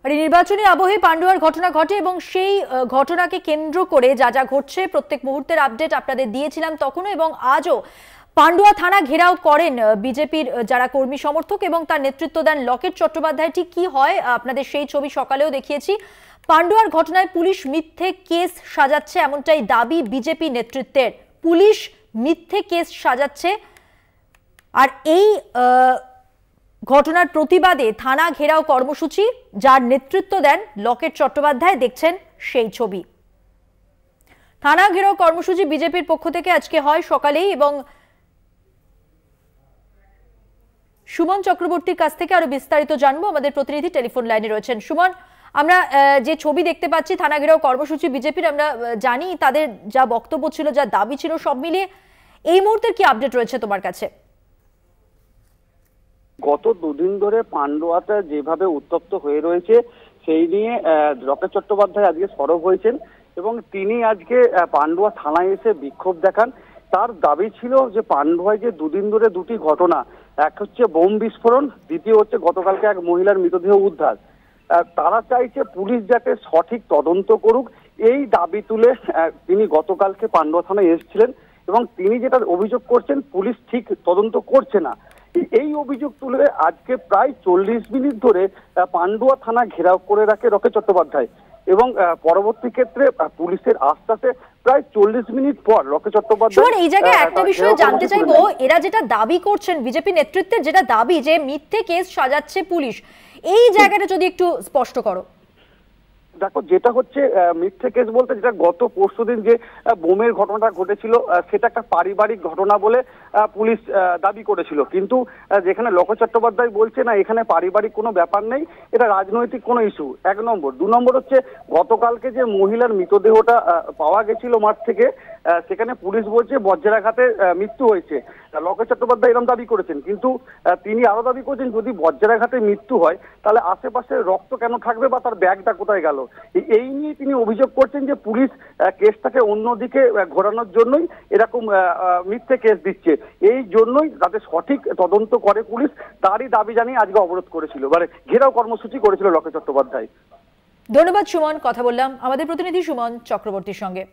আর এই নির্বাচনী আবহে পান্ডুয়ার ঘটনা ঘটে এবং সেই ঘটনাকে কেন্দ্র করে যা যা ঘটছে প্রত্যেক মুহূর্তের আপডেট আপনাদের দিয়েছিলাম তখনও এবং আজও। পান্ডুয়া থানা ঘেরাও করেন বিজেপির যারা কর্মী সমর্থক এবং তার নেতৃত্ব দেন লকেট চট্টোপাধ্যায়। ঠিক কি হয় আপনাদের সেই ছবি সকালেও দেখিয়েছি। পান্ডুয়ার ঘটনায় পুলিশ মিথ্যে কেস সাজাচ্ছে এমনটাই দাবি বিজেপি নেতৃত্বের। পুলিশ মিথ্যে কেস সাজাচ্ছে আর এই ঘটনার প্রতিবাদে থানা ঘেরাও কর্মসূচি যার নেতৃত্ব দেন লকেট চট্টোপাধ্যায়। দেখছেন সেই ছবি। থানা ঘেরাও কর্মসূচি বিজেপির পক্ষ থেকে আজকে হয় সকালেই এবং সুমন চক্রবর্তীর কাছ থেকে আরো বিস্তারিত জানবো। আমাদের প্রতিনিধি টেলিফোন লাইনে রয়েছেন। সুমন, আমরা যে ছবি দেখতে পাচ্ছি থানা ঘেরাও কর্মসূচি বিজেপির, আমরা জানি তাদের যা বক্তব্য ছিল, যা দাবি ছিল, সব মিলিয়ে এই মুহূর্তের কি আপডেট রয়েছে তোমার কাছে? গত দুদিন ধরে পান্ডুয়াতে যেভাবে উত্তপ্ত হয়ে রয়েছে সেই নিয়ে লকেট চট্টোপাধ্যায় আজকে সরব হয়েছেন এবং তিনি আজকে পান্ডুয়া থানায় এসে বিক্ষোভ দেখান। তার দাবি ছিল যে পান্ডুয়ায় যে দুদিন ধরে দুটি ঘটনা, এক হচ্ছে বোম বিস্ফোরণ, দ্বিতীয় হচ্ছে গতকালকে এক মহিলার মৃতদেহ উদ্ধার, তারা চাইছে পুলিশ যাতে সঠিক তদন্ত করুক। এই দাবি তুলে তিনি গতকালকে পান্ডুয়া থানায় এসেছিলেন এবং তিনি যেটা অভিযোগ করছেন পুলিশ ঠিক তদন্ত করছে না। এই অভিযোগ তুলে আজকে প্রায় 40 মিনিট ধরে পান্ডুয়া থানা ঘেরাও করে রাখে লকেট চট্টোপাধ্যায় এবং পরবর্তী ক্ষেত্রে পুলিশের আশ্বাসে প্রায় 40 মিনিট পর লকেট চট্টোপাধ্যায় এই জায়গায় একটা বিষয় জানতে চাইবো, এরা যেটা দাবি করছেন বিজেপি নেতৃত্বের যেটা দাবি যে মিথ্যে কেস সাজাচ্ছে পুলিশ, এই জায়গাটা যদি একটু স্পষ্ট করো। দেখো, যেটা হচ্ছে মিথ্যে কেস বলতে যেটা গত পরশুদিন যে বোমের ঘটনাটা ঘটেছিল সেটা একটা পারিবারিক ঘটনা বলে পুলিশ দাবি করেছিল, কিন্তু যেখানে লকেট চট্টোপাধ্যায় বলছে না এখানে পারিবারিক কোনো ব্যাপার নেই, এটা রাজনৈতিক কোনো ইস্যু। 1 নম্বর। 2 নম্বর হচ্ছে গতকালকে যে মহিলার মৃতদেহটা পাওয়া গেছিল মাঠ থেকে, সেখানে পুলিশ বলছে বজ্রাঘাতে মৃত্যু হয়েছে। লকেট চট্টোপাধ্যায় এরকম দাবি করেছেন, কিন্তু তিনি আরো দাবি করেছেন যদি বজ্রাঘাতে মৃত্যু হয় তাহলে আশেপাশে রক্ত কেন থাকবে বা তার ব্যাগটা কোথায় গেল। এই নিয়ে তিনি অভিযোগ করছেন যে পুলিশ কেসটাকে অন্যদিকে ঘোরানোর জন্যই এরকম মিথ্যে কেস দিচ্ছে, এই জন্যই যাতে সঠিক তদন্ত করে পুলিশ, তারই দাবি জানিয়ে আজকে অবরোধ করেছিল, মানে ঘেরাও কর্মসূচি করেছিল লকেট চট্টোপাধ্যায়। ধন্যবাদ সুমন, কথা বললাম আমাদের প্রতিনিধি সুমন চক্রবর্তীর সঙ্গে।